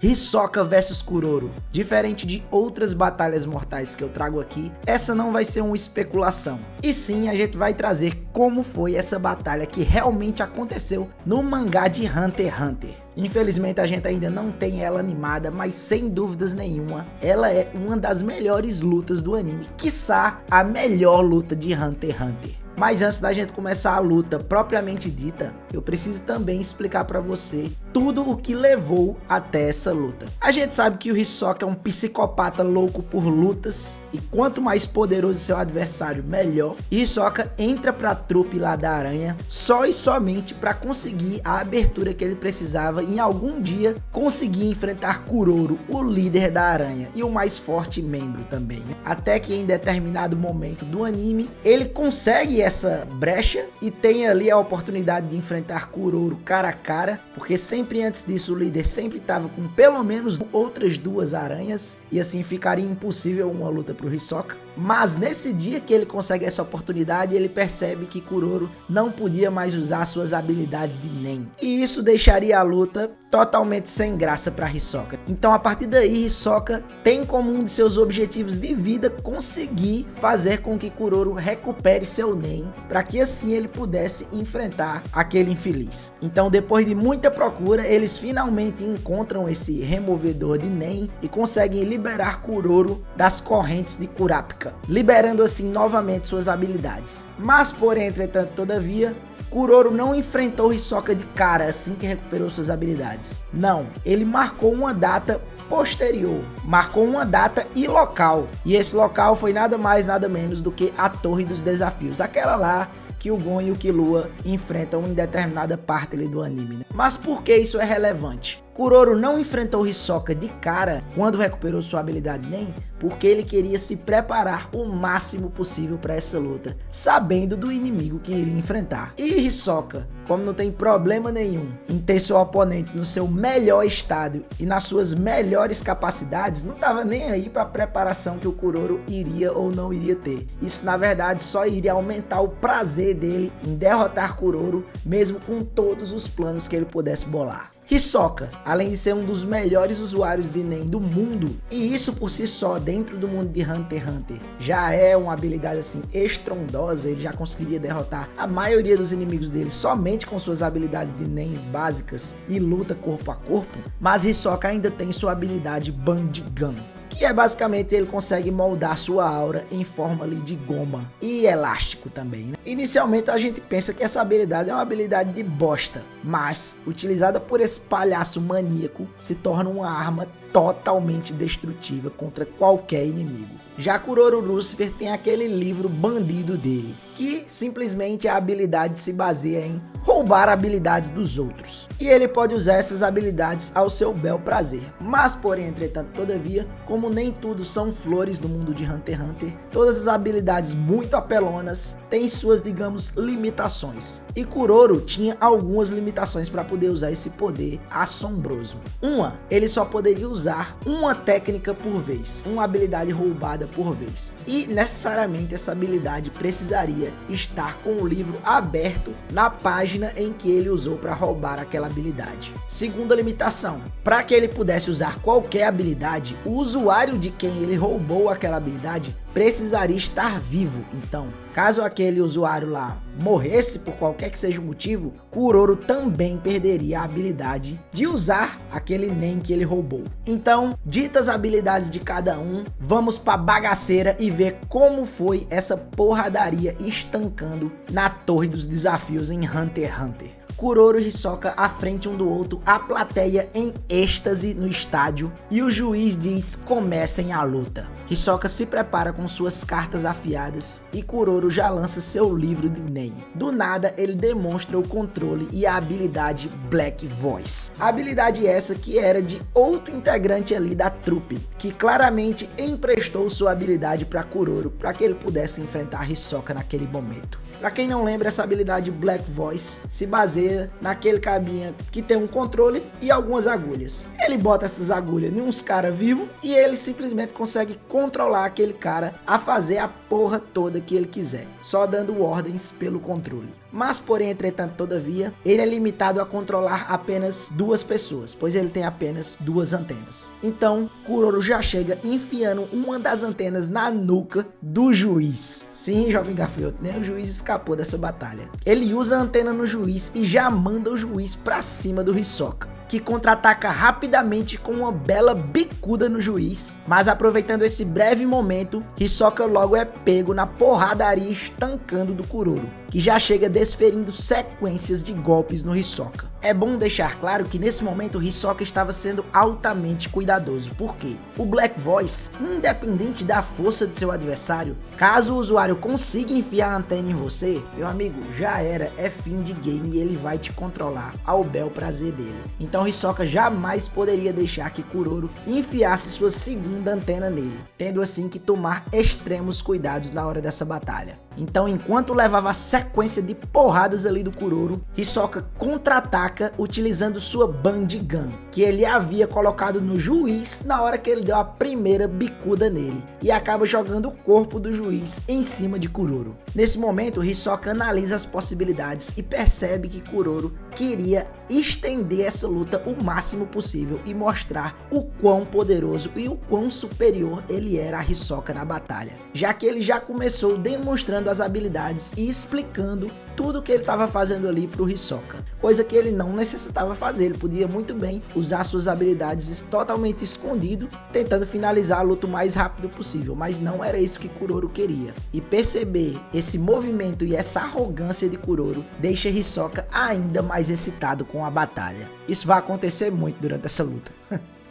Hisoka vs Kuroro. Diferente de outras batalhas mortais que eu trago aqui, essa não vai ser uma especulação. E sim, a gente vai trazer como foi essa batalha que realmente aconteceu no mangá de Hunter x Hunter. Infelizmente a gente ainda não tem ela animada, mas sem dúvidas nenhuma, ela é uma das melhores lutas do anime, quiçá a melhor luta de Hunter x Hunter. Mas antes da gente começar a luta propriamente dita, eu preciso também explicar para você tudo o que levou até essa luta. A gente sabe que o Hisoka é um psicopata louco por lutas, e quanto mais poderoso seu adversário, melhor. E Hisoka entra pra trupe lá da aranha só e somente para conseguir a abertura que ele precisava em algum dia conseguir enfrentar Kuroro, o líder da aranha e o mais forte membro também. Até que em determinado momento do anime, ele consegue essa brecha e tem ali a oportunidade de enfrentar Kuroro cara a cara, porque sempre antes disso o líder sempre estava com pelo menos outras duas aranhas e assim ficaria impossível uma luta para o Hisoka. Mas nesse dia que ele consegue essa oportunidade, ele percebe que Kuroro não podia mais usar suas habilidades de Nen, e isso deixaria a luta totalmente sem graça para Hisoka. Então a partir daí Hisoka tem como um de seus objetivos de vida conseguir fazer com que Kuroro recupere seu Nen, para que assim ele pudesse enfrentar aquele infeliz. Então depois de muita procura, eles finalmente encontram esse removedor de Nen e conseguem liberar Kuroro das correntes de Kurapika, liberando assim novamente suas habilidades. Mas porém, entretanto, todavia, Kuroro não enfrentou Hisoka de cara assim que recuperou suas habilidades. Não, ele marcou uma data posterior, marcou uma data e local. E esse local foi nada mais nada menos do que a Torre dos Desafios, aquela lá que o Gon e o Killua enfrentam em determinada parte ali do anime, né? Mas por que isso é relevante? Kuroro não enfrentou Hisoka de cara quando recuperou sua habilidade Nen, porque ele queria se preparar o máximo possível para essa luta, sabendo do inimigo que iria enfrentar. E Hisoka, como não tem problema nenhum em ter seu oponente no seu melhor estado e nas suas melhores capacidades, não estava nem aí para a preparação que o Kuroro iria ou não iria ter. Isso na verdade só iria aumentar o prazer dele em derrotar Kuroro, mesmo com todos os planos que ele pudesse bolar. Hisoka, além de ser um dos melhores usuários de Nen do mundo, e isso por si só dentro do mundo de Hunter x Hunter já é uma habilidade assim estrondosa, ele já conseguiria derrotar a maioria dos inimigos dele somente com suas habilidades de Nens básicas e luta corpo a corpo, mas Hisoka ainda tem sua habilidade Bandigan, que é basicamente ele consegue moldar sua aura em forma ali de goma e elástico também, né? Inicialmente a gente pensa que essa habilidade é uma habilidade de bosta, mas utilizada por esse palhaço maníaco se torna uma arma totalmente destrutiva contra qualquer inimigo. Já Kuroro Lucifer tem aquele livro bandido dele, que simplesmente a habilidade se baseia em roubar habilidades dos outros. E ele pode usar essas habilidades ao seu bel prazer. Mas porém, entretanto, todavia, como nem tudo são flores no mundo de Hunter x Hunter, todas as habilidades muito apelonas têm suas, digamos, limitações. E Kuroro tinha algumas limitações para poder usar esse poder assombroso. Ele só poderia usar uma técnica por vez, uma habilidade roubada por vez. E necessariamente essa habilidade precisaria estar com o livro aberto na página em que ele usou para roubar aquela habilidade. Segunda limitação, para que ele pudesse usar qualquer habilidade, o usuário de quem ele roubou aquela habilidade precisaria estar vivo. Então, caso aquele usuário lá morresse por qualquer que seja o motivo, Kuroro também perderia a habilidade de usar aquele Nen que ele roubou. Então, ditas as habilidades de cada um, vamos pra bagaceira e ver como foi essa porradaria estancando na Torre dos Desafios em Hunter x Hunter. Kuroro e Hisoka à frente um do outro, a plateia em êxtase no estádio, e o juiz diz: comecem a luta. Hisoka se prepara com suas cartas afiadas e Kuroro já lança seu livro de Nen. Do nada ele demonstra o controle e a habilidade Black Voice. A habilidade essa que era de outro integrante ali da trupe, que claramente emprestou sua habilidade para Kuroro para que ele pudesse enfrentar Hisoka naquele momento. Para quem não lembra, essa habilidade Black Voice se baseia naquele cabinha que tem um controle e algumas agulhas. Ele bota essas agulhas em uns caras vivos e ele simplesmente consegue controlar aquele cara a fazer a porra toda que ele quiser, só dando ordens pelo controle. Mas porém, entretanto, todavia, ele é limitado a controlar apenas 2 pessoas, pois ele tem apenas 2 antenas. Então, Kuroro já chega enfiando uma das antenas na nuca do juiz. Sim, jovem gafanhoto, nem o juiz escapou dessa batalha. Ele usa a antena no juiz e já manda o juiz pra cima do Hisoka, que contra-ataca rapidamente com uma bela bicuda no juiz, mas aproveitando esse breve momento, Hisoka logo é pego na porradaria estancando do Kuroro, que já chega desferindo sequências de golpes no Hisoka. É bom deixar claro que nesse momento o Hisoka estava sendo altamente cuidadoso, porque o Black Voice, independente da força de seu adversário, caso o usuário consiga enfiar a antena em você, meu amigo, já era, é fim de game e ele vai te controlar ao bel prazer dele. Então Hisoka jamais poderia deixar que Kuroro enfiasse sua segunda antena nele, tendo assim que tomar extremos cuidados na hora dessa batalha. Então, enquanto levava a sequência de porradas ali do Kuroro, Hisoka contra-ataca utilizando sua Band Gun, que ele havia colocado no juiz na hora que ele deu a primeira bicuda nele, e acaba jogando o corpo do juiz em cima de Kuroro. Nesse momento, Hisoka analisa as possibilidades e percebe que Kuroro queria estender essa luta o máximo possível e mostrar o quão poderoso e o quão superior ele era a Hisoka na batalha, já que ele já começou demonstrando as habilidades e explicando tudo que ele estava fazendo ali para o Hisoka, coisa que ele não necessitava fazer. Ele podia muito bem usar suas habilidades totalmente escondido, tentando finalizar a luta o mais rápido possível, mas não era isso que Kuroro queria. E perceber esse movimento e essa arrogância de Kuroro deixa Hisoka ainda mais excitado com a batalha. Isso vai acontecer muito durante essa luta.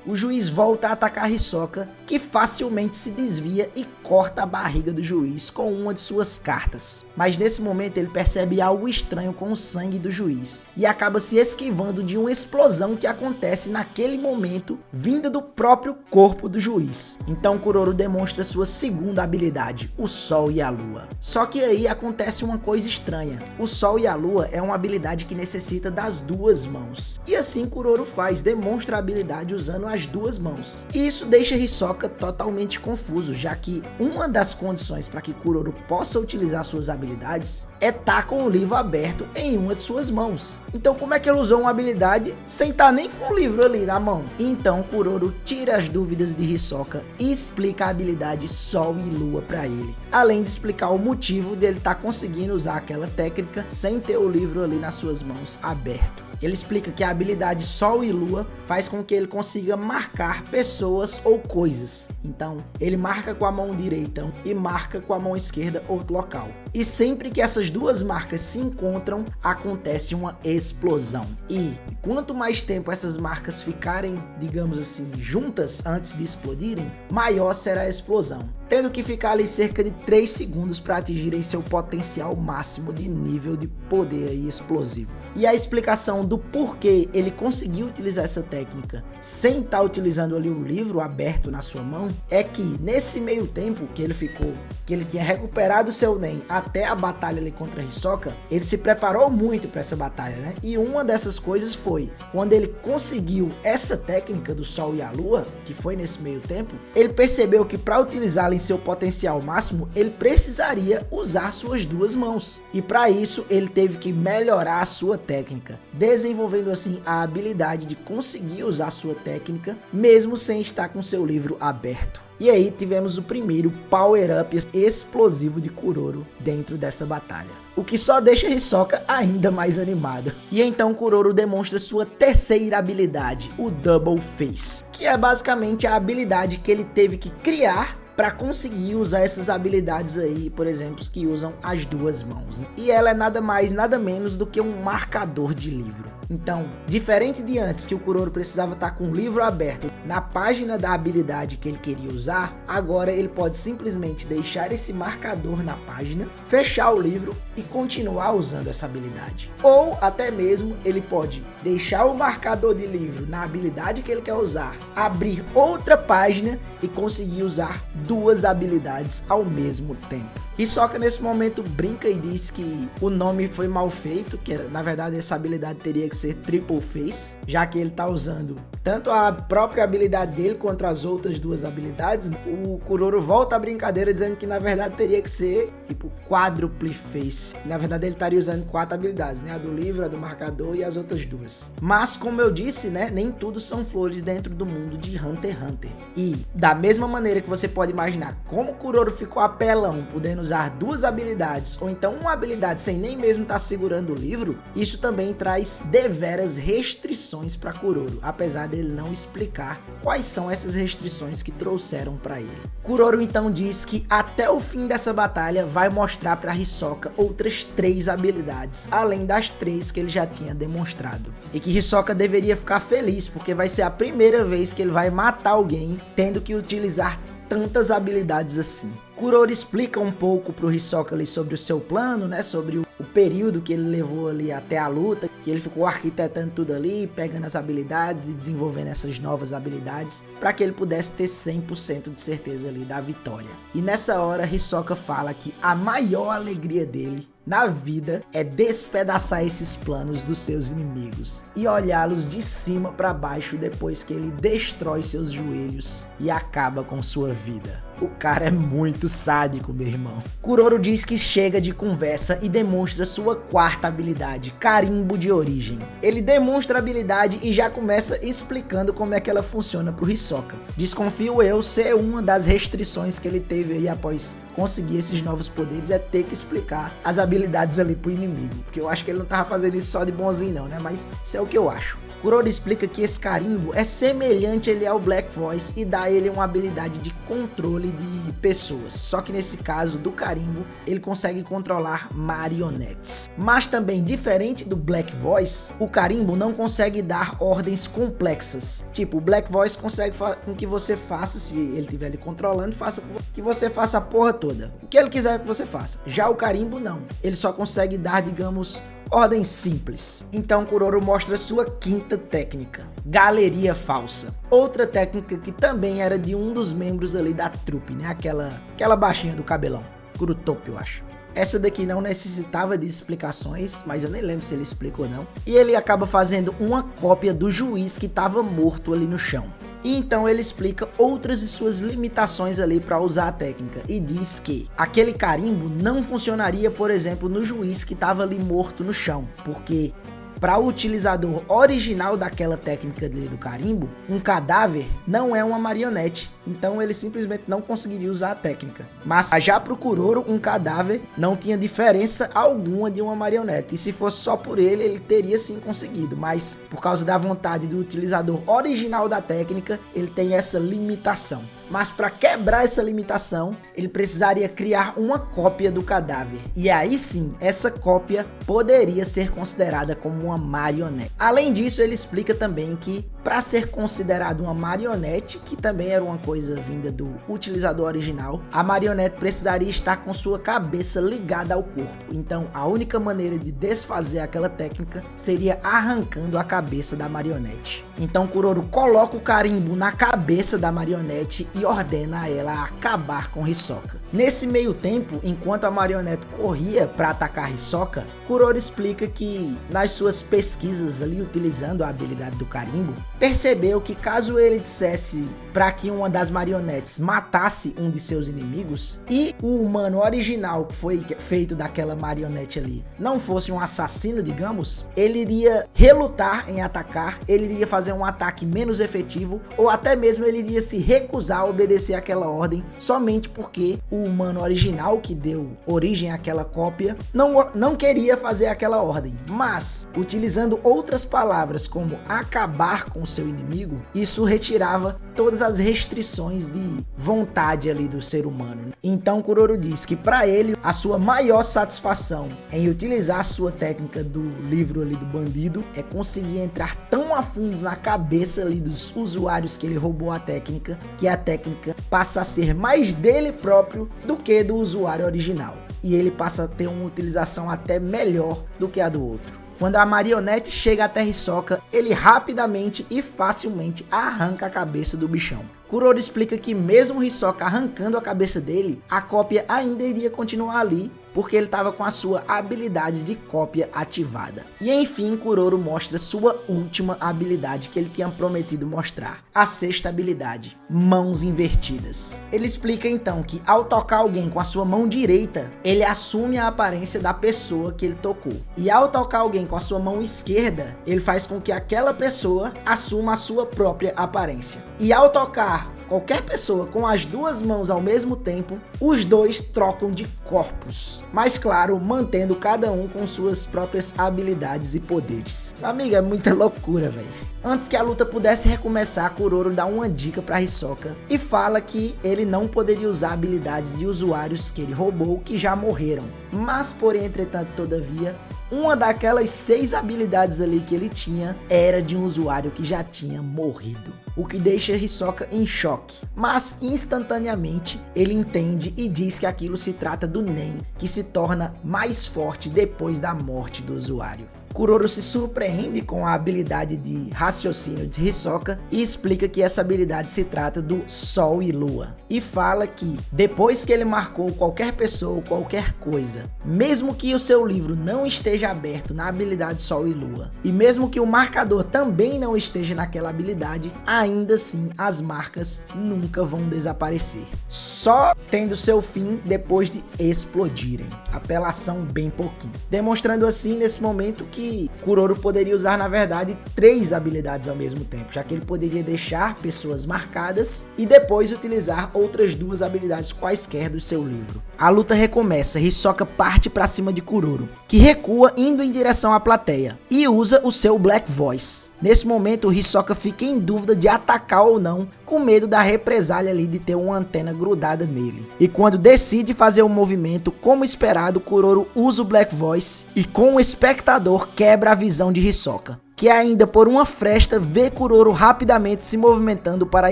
O juiz volta a atacar Hisoka, que facilmente se desvia e corta a barriga do juiz com uma de suas cartas. Mas nesse momento ele percebe algo estranho com o sangue do juiz e acaba se esquivando de uma explosão que acontece naquele momento, vinda do próprio corpo do juiz. Então Kuroro demonstra sua segunda habilidade, o Sol e a Lua. Só que aí acontece uma coisa estranha. O Sol e a Lua é uma habilidade que necessita das 2 mãos. E assim Kuroro demonstra a habilidade usando as 2 mãos. E isso deixa Hisoka totalmente confuso, já que uma das condições para que Kuroro possa utilizar suas habilidades é estar com o livro aberto em uma de suas mãos. Então como é que ele usou uma habilidade sem estar nem com o livro ali na mão? Então Kuroro tira as dúvidas de Hisoka e explica a habilidade Sol e Lua para ele, além de explicar o motivo dele estar conseguindo usar aquela técnica sem ter o livro ali nas suas mãos aberto. Ele explica que a habilidade Sol e Lua faz com que ele consiga marcar pessoas ou coisas. Então, ele marca com a mão direita e marca com a mão esquerda outro local. E sempre que essas 2 marcas se encontram, acontece uma explosão. E quanto mais tempo essas marcas ficarem, digamos assim, juntas antes de explodirem, maior será a explosão, tendo que ficar ali cerca de 3 segundos para atingirem seu potencial máximo de nível de poder aí explosivo. E a explicação do porquê ele conseguiu utilizar essa técnica sem estar utilizando ali o livro aberto na sua mão é que nesse meio tempo que ele ficou, que ele tinha recuperado seu Nen até a batalha ali contra Hisoka, ele se preparou muito para essa batalha, né? E uma dessas coisas foi quando ele conseguiu essa técnica do Sol e a Lua, que foi nesse meio tempo, ele percebeu que para utilizá-la em seu potencial máximo, ele precisaria usar suas 2 mãos. E para isso, ele teve que melhorar a sua técnica, desenvolvendo assim a habilidade de conseguir usar sua técnica, mesmo sem estar com seu livro aberto. E aí tivemos o primeiro power-up explosivo de Kuroro dentro dessa batalha, o que só deixa Hisoka ainda mais animado. E então Kuroro demonstra sua terceira habilidade, o Double Face, que é basicamente a habilidade que ele teve que criar para conseguir usar essas habilidades aí, por exemplo, que usam as 2 mãos, né? E ela é nada mais, nada menos do que um marcador de livro. Então, diferente de antes que o Kuroro precisava estar com o livro aberto na página da habilidade que ele queria usar, agora ele pode simplesmente deixar esse marcador na página, fechar o livro e continuar usando essa habilidade. Ou até mesmo ele pode deixar o marcador de livro na habilidade que ele quer usar, abrir outra página e conseguir usar duas habilidades ao mesmo tempo. Hisoka nesse momento brinca e diz que o nome foi mal feito, que na verdade essa habilidade teria que ser Triple Face, já que ele tá usando tanto a própria habilidade dele contra as outras duas habilidades. O Kuroro volta à brincadeira dizendo que na verdade teria que ser tipo Quadruple Face. Na verdade ele estaria usando 4 habilidades, né? A do livro, a do marcador e as outras duas. Mas como eu disse, né? Nem tudo são flores dentro do mundo de Hunter x Hunter. E da mesma maneira que você pode imaginar como o Kuroro ficou apelão, podendo usar duas habilidades, ou então uma habilidade sem nem mesmo estar segurando o livro, isso também traz deveras restrições para Kuroro, apesar dele não explicar quais são essas restrições que trouxeram para ele. Kuroro então diz que até o fim dessa batalha vai mostrar para Hisoka outras 3 habilidades, além das 3 que ele já tinha demonstrado. E que Hisoka deveria ficar feliz, porque vai ser a primeira vez que ele vai matar alguém tendo que utilizar tantas habilidades assim. Kuroro explica um pouco pro Hisoka ali sobre o seu plano, né, sobre o período que ele levou ali até a luta, que ele ficou arquitetando tudo ali, pegando as habilidades e desenvolvendo essas novas habilidades, para que ele pudesse ter 100% de certeza ali da vitória. E nessa hora Hisoka fala que a maior alegria dele na vida é despedaçar esses planos dos seus inimigos e olhá-los de cima para baixo depois que ele destrói seus joelhos e acaba com sua vida. O cara é muito sádico, meu irmão. Kuroro diz que chega de conversa e demonstra sua 4ª habilidade, Carimbo de Origem. Ele demonstra a habilidade e já começa explicando como é que ela funciona pro Hisoka. Desconfio eu ser uma das restrições que ele teve aí após conseguir esses novos poderes, é ter que explicar as habilidades ali pro inimigo. Porque eu acho que ele não tava fazendo isso só de bonzinho não, né? Mas isso é o que eu acho. Kuroro explica que esse carimbo é semelhante ele ao Black Voice e dá a ele uma habilidade de controle de pessoas. Só que nesse caso do carimbo, ele consegue controlar marionetes. Mas também, diferente do Black Voice, o carimbo não consegue dar ordens complexas. Tipo, o Black Voice consegue com que você faça, se ele estiver ali controlando, faça que você faça a porra toda. O que ele quiser que você faça. Já o carimbo não. Ele só consegue dar, digamos, ordem simples. Então Kuroro mostra sua 5ª técnica, Galeria Falsa. Outra técnica que também era de um dos membros ali da trupe, né? Aquela baixinha do cabelão, Kurutopi, eu acho. Essa daqui não necessitava de explicações, mas eu nem lembro se ele explica ou não. E ele acaba fazendo uma cópia do juiz que estava morto ali no chão. E então ele explica outras de suas limitações ali para usar a técnica e diz que aquele carimbo não funcionaria, por exemplo, no juiz que estava ali morto no chão, porque para o utilizador original daquela técnica do carimbo, um cadáver não é uma marionete, então ele simplesmente não conseguiria usar a técnica. Mas já para o Kuroro, um cadáver não tinha diferença alguma de uma marionete, e se fosse só por ele, ele teria sim conseguido, mas por causa da vontade do utilizador original da técnica, ele tem essa limitação. Mas para quebrar essa limitação, ele precisaria criar uma cópia do cadáver. E aí sim, essa cópia poderia ser considerada como uma marionete. Além disso, ele explica também que para ser considerado uma marionete, que também era uma coisa vinda do utilizador original, a marionete precisaria estar com sua cabeça ligada ao corpo. Então, a única maneira de desfazer aquela técnica seria arrancando a cabeça da marionete. Então, Kuroro coloca o carimbo na cabeça da marionete e ordena a ela acabar com Hisoka. Nesse meio tempo, enquanto a marionete corria para atacar Hisoka, Kuroro explica que nas suas pesquisas ali utilizando a habilidade do carimbo, percebeu que caso ele dissesse para que uma das marionetes matasse um de seus inimigos e o humano original que foi feito daquela marionete ali não fosse um assassino, digamos, ele iria relutar em atacar, ele iria fazer um ataque menos efetivo ou até mesmo ele iria se recusar a obedecer aquela ordem somente porque o humano original que deu origem àquela cópia não queria fazer aquela ordem. Mas, utilizando outras palavras como acabar com o seu inimigo, isso retirava todas as restrições de vontade ali do ser humano. Então Kuroro diz que para ele a sua maior satisfação em utilizar a sua técnica do livro ali do bandido é conseguir entrar tão a fundo na cabeça ali dos usuários que ele roubou a técnica, que a técnica passa a ser mais dele próprio do que do usuário original. E ele passa a ter uma utilização até melhor do que a do outro. Quando a marionete chega até Hisoka, ele rapidamente e facilmente arranca a cabeça do bichão. Kuroro explica que mesmo Hisoka arrancando a cabeça dele, a cópia ainda iria continuar ali, porque ele estava com a sua habilidade de cópia ativada. E enfim, Kuroro mostra sua última habilidade que ele tinha prometido mostrar, a sexta habilidade, mãos invertidas. Ele explica então que ao tocar alguém com a sua mão direita, ele assume a aparência da pessoa que ele tocou. E ao tocar alguém com a sua mão esquerda, ele faz com que aquela pessoa assuma a sua própria aparência. E ao tocar qualquer pessoa com as duas mãos ao mesmo tempo, os dois trocam de corpos. Mas claro, mantendo cada um com suas próprias habilidades e poderes. Amiga, é muita loucura, velho. Antes que a luta pudesse recomeçar, Kuroro dá uma dica para Hisoka e fala que ele não poderia usar habilidades de usuários que ele roubou que já morreram. Mas, porém, entretanto, todavia, uma daquelas 6 habilidades ali que ele tinha era de um usuário que já tinha morrido, o que deixa Hisoka em choque. Mas instantaneamente ele entende e diz que aquilo se trata do Nen, que se torna mais forte depois da morte do usuário. Kuroro se surpreende com a habilidade de raciocínio de Hisoka e explica que essa habilidade se trata do Sol e Lua. E fala que depois que ele marcou qualquer pessoa ou qualquer coisa, mesmo que o seu livro não esteja aberto na habilidade Sol e Lua, e mesmo que o marcador também não esteja naquela habilidade, ainda assim as marcas nunca vão desaparecer, só tendo seu fim depois de explodirem. Apelação bem pouquinho. Demonstrando assim nesse momento que Kuroro poderia usar na verdade 3 habilidades ao mesmo tempo, já que ele poderia deixar pessoas marcadas e depois utilizar outras 2 habilidades quaisquer do seu livro. A luta recomeça, Hisoka parte para cima de Kuroro, que recua indo em direção à plateia e usa o seu Black Voice. Nesse momento, Hisoka fica em dúvida de atacar ou não, com medo da represália ali de ter uma antena grudada nele. E quando decide fazer o movimento, como esperado, Kuroro usa o Black Voice e com o espectador quebra a visão de Hisoka, que ainda por uma fresta vê Kuroro rapidamente se movimentando para a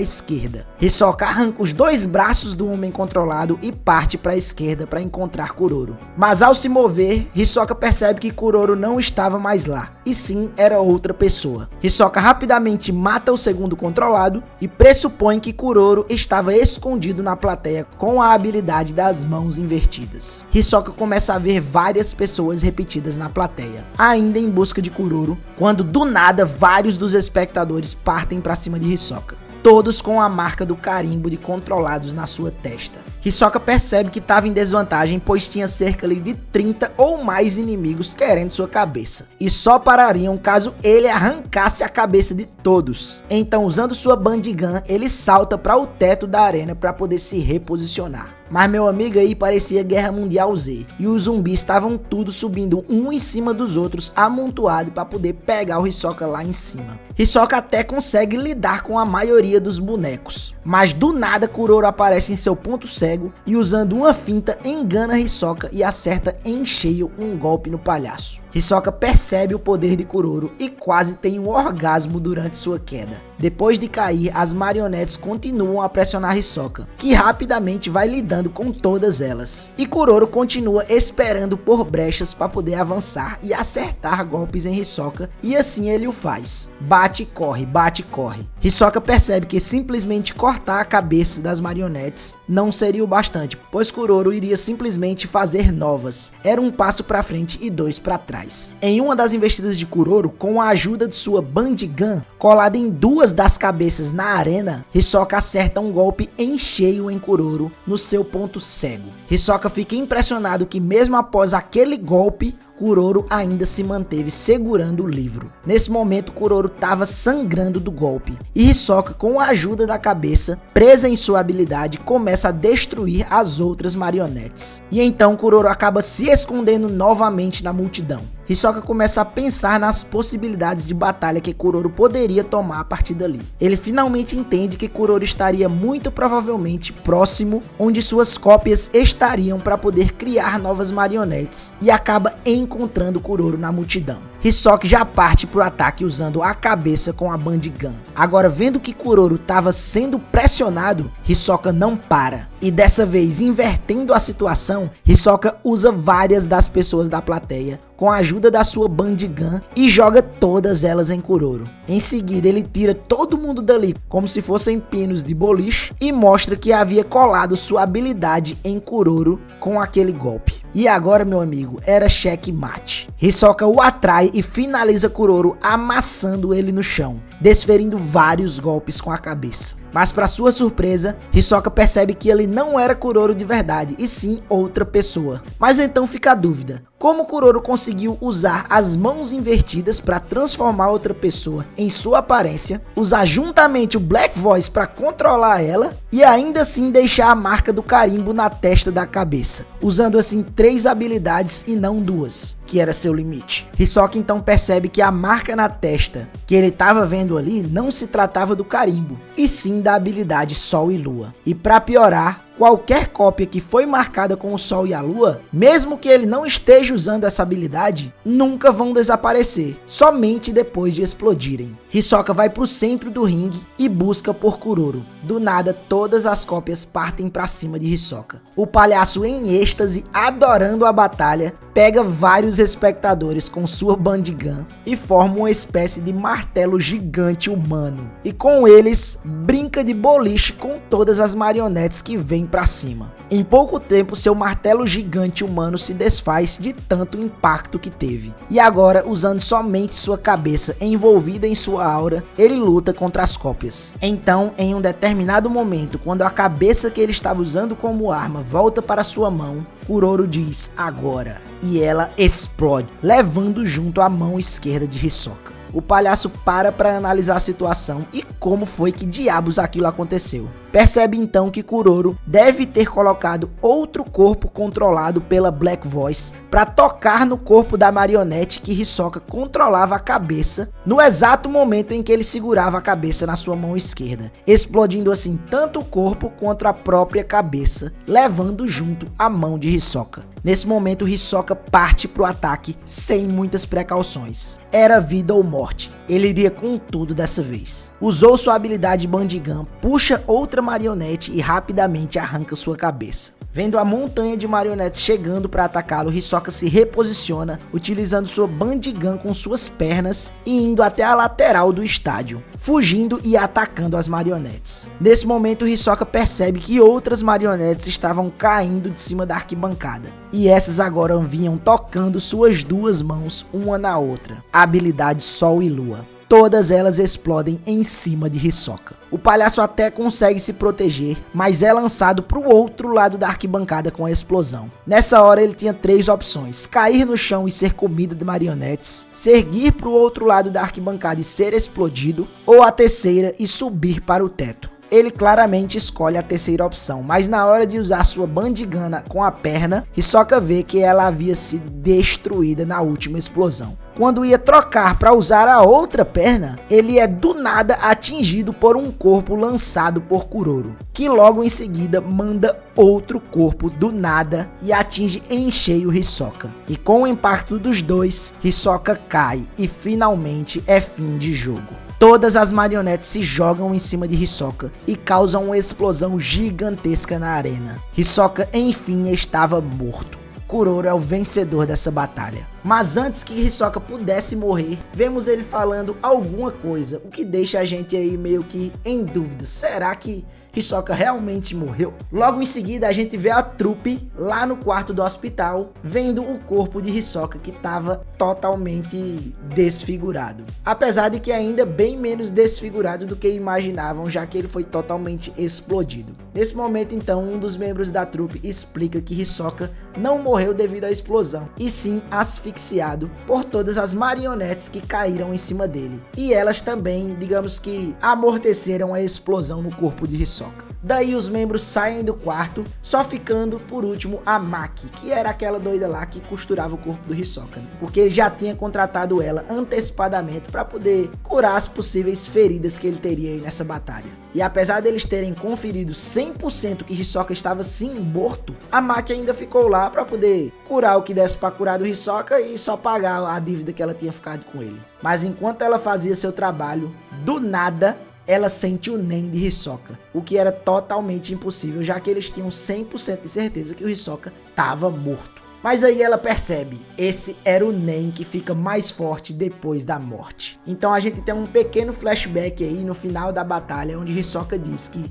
esquerda. Hisoka arranca os 2 braços do homem controlado e parte para a esquerda para encontrar Kuroro. Mas ao se mover, Hisoka percebe que Kuroro não estava mais lá, e sim era outra pessoa. Hisoka rapidamente mata o segundo controlado e pressupõe que Kuroro estava escondido na plateia com a habilidade das mãos invertidas. Hisoka começa a ver várias pessoas repetidas na plateia, ainda em busca de Kuroro, quando do nada vários dos espectadores partem para cima de Hisoka, todos com a marca do carimbo de controlados na sua testa. Hisoka percebe que estava em desvantagem, pois tinha cerca de 30 ou mais inimigos querendo sua cabeça, e só parariam caso ele arrancasse a cabeça de todos. Então, usando sua Bandigan, ele salta para o teto da arena para poder se reposicionar. Mas meu amigo, aí parecia Guerra Mundial Z, e os zumbis estavam tudo subindo um em cima dos outros, amontoado para poder pegar o Hisoka lá em cima. Hisoka até consegue lidar com a maioria dos bonecos, mas do nada Kuroro aparece em seu ponto cego e usando uma finta engana Hisoka e acerta em cheio um golpe no palhaço. Hisoka percebe o poder de Kuroro e quase tem um orgasmo durante sua queda. Depois de cair, as marionetes continuam a pressionar Hisoka, que rapidamente vai lidando com todas elas. E Kuroro continua esperando por brechas para poder avançar e acertar golpes em Hisoka, e assim ele o faz. Bate e corre, bate e corre. Hisoka percebe que simplesmente cortar a cabeça das marionetes não seria o bastante, pois Kuroro iria simplesmente fazer novas. Era um passo para frente e 2 para trás. Em uma das investidas de Kuroro, com a ajuda de sua Bandigan, colada em 2 das cabeças na arena, Hisoka acerta um golpe em cheio em Kuroro no seu ponto cego. Hisoka fica impressionado que mesmo após aquele golpe, Kuroro ainda se manteve segurando o livro. Nesse momento, Kuroro estava sangrando do golpe, e Hisoka, com a ajuda da cabeça, presa em sua habilidade, começa a destruir as outras marionetes. E então Kuroro acaba se escondendo novamente na multidão. Hisoka começa a pensar nas possibilidades de batalha que Kuroro poderia tomar a partir dali. Ele finalmente entende que Kuroro estaria muito provavelmente próximo onde suas cópias estariam para poder criar novas marionetes, e acaba encontrando Kuroro na multidão. Hisoka já parte pro ataque usando a cabeça com a Bandgun. Agora, vendo que Kuroro estava sendo pressionado, Hisoka não para. E dessa vez, invertendo a situação, Hisoka usa várias das pessoas da plateia com a ajuda da sua Bandgun e joga todas elas em Kuroro. Em seguida, ele tira todo mundo dali como se fossem pinos de boliche e mostra que havia colado sua habilidade em Kuroro com aquele golpe. E agora, meu amigo, era checkmate. Hisoka o atrai e finaliza Kuroro amassando ele no chão, desferindo vários golpes com a cabeça. Mas para sua surpresa, Hisoka percebe que ele não era Kuroro de verdade, e sim outra pessoa. Mas então fica a dúvida, como Kuroro conseguiu usar as mãos invertidas para transformar outra pessoa em sua aparência, usar juntamente o Black Voice para controlar ela e ainda assim deixar a marca do carimbo na testa da cabeça, usando assim 3 habilidades e não 2, que era seu limite. Hisoka então percebe que a marca na testa que ele estava vendo ali não se tratava do carimbo, e sim da habilidade Sol e Lua. E para piorar, qualquer cópia que foi marcada com o Sol e a Lua, mesmo que ele não esteja usando essa habilidade, nunca vão desaparecer, somente depois de explodirem. Hisoka vai pro centro do ringue e busca por Kuroro. Do nada, todas as cópias partem para cima de Hisoka. O palhaço, em êxtase, adorando a batalha, pega vários espectadores com sua Bandgun e forma uma espécie de martelo gigante humano. E com eles, brinca de boliche com todas as marionetes que vêm para cima. Em pouco tempo, seu martelo gigante humano se desfaz de tanto impacto que teve. E agora, usando somente sua cabeça envolvida em sua aura, ele luta contra as cópias. Então, em um determinado momento, quando a cabeça que ele estava usando como arma volta para sua mão, Kuroro diz agora, e ela explode, levando junto a mão esquerda de Hisoka. O palhaço para analisar a situação e como foi que diabos aquilo aconteceu. Percebe então que Kuroro deve ter colocado outro corpo controlado pela Black Voice para tocar no corpo da marionete que Hisoka controlava a cabeça no exato momento em que ele segurava a cabeça na sua mão esquerda, explodindo assim tanto o corpo quanto a própria cabeça, levando junto a mão de Hisoka. Nesse momento, Hisoka parte pro ataque sem muitas precauções. Era vida ou morte. Ele iria com tudo dessa vez. Usou sua habilidade Bandgun, puxa outra marionete e rapidamente arranca sua cabeça. Vendo a montanha de marionetes chegando para atacá-lo, Hisoka se reposiciona, utilizando sua Bandgun com suas pernas e indo até a lateral do estádio, fugindo e atacando as marionetes. Nesse momento, Hisoka percebe que outras marionetes estavam caindo de cima da arquibancada, e essas agora vinham tocando suas 2 mãos uma na outra, a habilidade Sol e Lua. Todas elas explodem em cima de Hisoka. O palhaço até consegue se proteger, mas é lançado para o outro lado da arquibancada com a explosão. Nessa hora ele tinha 3 opções: cair no chão e ser comida de marionetes, seguir para o outro lado da arquibancada e ser explodido, ou a terceira e subir para o teto. Ele claramente escolhe a terceira opção, mas na hora de usar sua Bandgun com a perna, Hisoka vê que ela havia sido destruída na última explosão. Quando ia trocar para usar a outra perna, ele é do nada atingido por um corpo lançado por Kuroro, que logo em seguida manda outro corpo do nada e atinge em cheio Hisoka. E com o impacto dos dois, Hisoka cai e finalmente é fim de jogo. Todas as marionetes se jogam em cima de Hisoka e causam uma explosão gigantesca na arena. Hisoka enfim estava morto. Kuroro é o vencedor dessa batalha. Mas antes que Hisoka pudesse morrer, vemos ele falando alguma coisa, o que deixa a gente aí meio que em dúvida. Será que Hisoka realmente morreu? Logo em seguida a gente vê a trupe lá no quarto do hospital, vendo o corpo de Hisoka que estava totalmente desfigurado. Apesar de que ainda bem menos desfigurado do que imaginavam, já que ele foi totalmente explodido. Nesse momento então, um dos membros da trupe explica que Hisoka não morreu devido à explosão, e sim asfixiado por todas as marionetes que caíram em cima dele. E elas também, digamos que, amorteceram a explosão no corpo de Hisoka. Daí os membros saem do quarto, só ficando por último a Maki, que era aquela doida lá que costurava o corpo do Hisoka, né? Porque ele já tinha contratado ela antecipadamente para poder curar as possíveis feridas que ele teria aí nessa batalha. E apesar deles terem conferido 100% que Hisoka estava sim morto, a Maki ainda ficou lá para poder curar o que desse para curar do Hisoka e só pagar a dívida que ela tinha ficado com ele. Mas enquanto ela fazia seu trabalho, do nada ela sente o Nen de Hisoka, o que era totalmente impossível, já que eles tinham 100% de certeza que o Hisoka estava morto. Mas aí ela percebe, esse era o Nen que fica mais forte depois da morte. Então a gente tem um pequeno flashback aí no final da batalha, onde Hisoka diz que,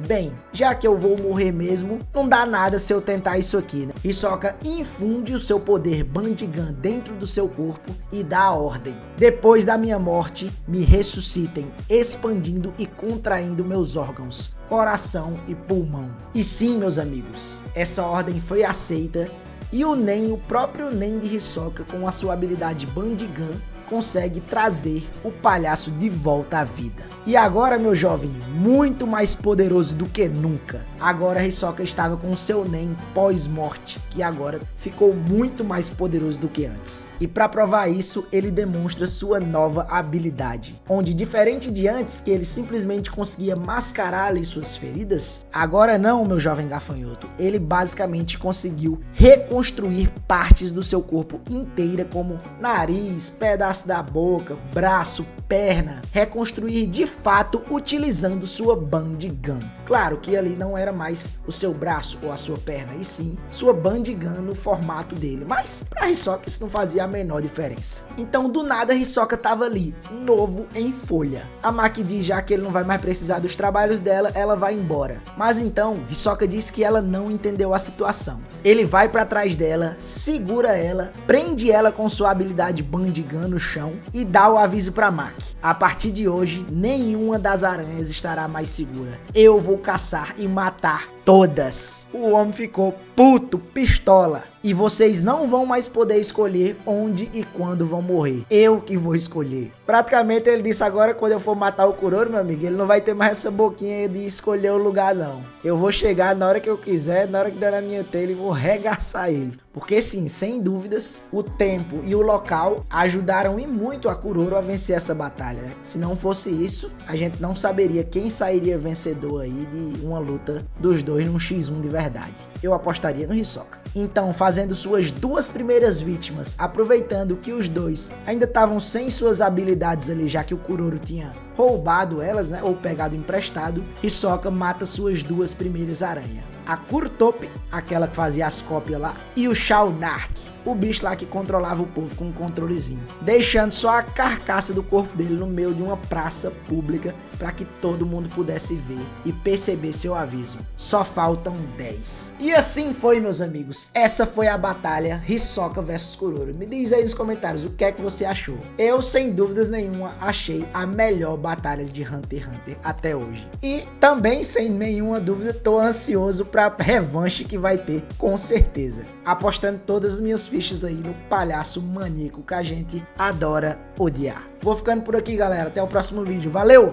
bem, já que eu vou morrer mesmo, não dá nada se eu tentar isso aqui, né? Hisoka infunde o seu poder Bandigan dentro do seu corpo e dá a ordem: depois da minha morte, me ressuscitem, expandindo e contraindo meus órgãos, coração e pulmão. E sim, meus amigos, essa ordem foi aceita. E o próprio Nen de Hisoka, com a sua habilidade Bandigan, consegue trazer o palhaço de volta à vida. E agora, meu jovem, muito mais poderoso do que nunca. Agora Hisoka estava com o seu Nen pós-morte, que agora ficou muito mais poderoso do que antes. E para provar isso, ele demonstra sua nova habilidade, onde diferente de antes, que ele simplesmente conseguia mascarar ali suas feridas, agora não, meu jovem gafanhoto, ele basicamente conseguiu reconstruir partes do seu corpo inteira, como nariz, pedaço da boca, braço, perna, reconstruir de fato utilizando sua Bandigan. Claro que ali não era mais o seu braço ou a sua perna, e sim sua Bandigan no formato dele, mas para Hisoka isso não fazia a menor diferença. Então do nada Hisoka tava ali, novo em folha. A Maki diz já que ele não vai mais precisar dos trabalhos dela, ela vai embora. Mas então Hisoka diz que ela não entendeu a situação. Ele vai para trás dela, segura ela, prende ela com sua habilidade Bandigan no chão e dá o aviso para Maki: a partir de hoje, nenhuma das aranhas estará mais segura. Eu vou caçar e matar todas. O homem ficou puto, pistola. E vocês não vão mais poder escolher onde e quando vão morrer. Eu que vou escolher. Praticamente ele disse: agora quando eu for matar o Kuroro, meu amigo, ele não vai ter mais essa boquinha de escolher o lugar não. Eu vou chegar na hora que eu quiser, na hora que der na minha telha, e vou regaçar ele. Porque sim, sem dúvidas, o tempo e o local ajudaram e muito a Kuroro a vencer essa batalha, né? Se não fosse isso, a gente não saberia quem sairia vencedor aí de uma luta dos dois num X1 de verdade. Eu apostaria no Hisoka. Então, fazendo suas duas primeiras vítimas, aproveitando que os dois ainda estavam sem suas habilidades ali, já que o Kuroro tinha roubado elas, né, ou pegado emprestado, Hisoka mata suas duas primeiras aranhas: a Kurtop, aquela que fazia as cópias lá, e o Shaunark, o bicho lá que controlava o povo com um controlezinho, deixando só a carcaça do corpo dele no meio de uma praça pública para que todo mundo pudesse ver e perceber seu aviso. Só faltam 10. E assim foi, meus amigos. Essa foi a batalha Hisoka vs Kuroro. Me diz aí nos comentários o que é que você achou. Eu, sem dúvidas nenhuma, achei a melhor batalha de Hunter x Hunter até hoje. E também, sem nenhuma dúvida, tô ansioso pra revanche que vai ter, com certeza. Apostando todas as minhas fichas aí no palhaço maníaco que a gente adora odiar. Vou ficando por aqui, galera. Até o próximo vídeo. Valeu!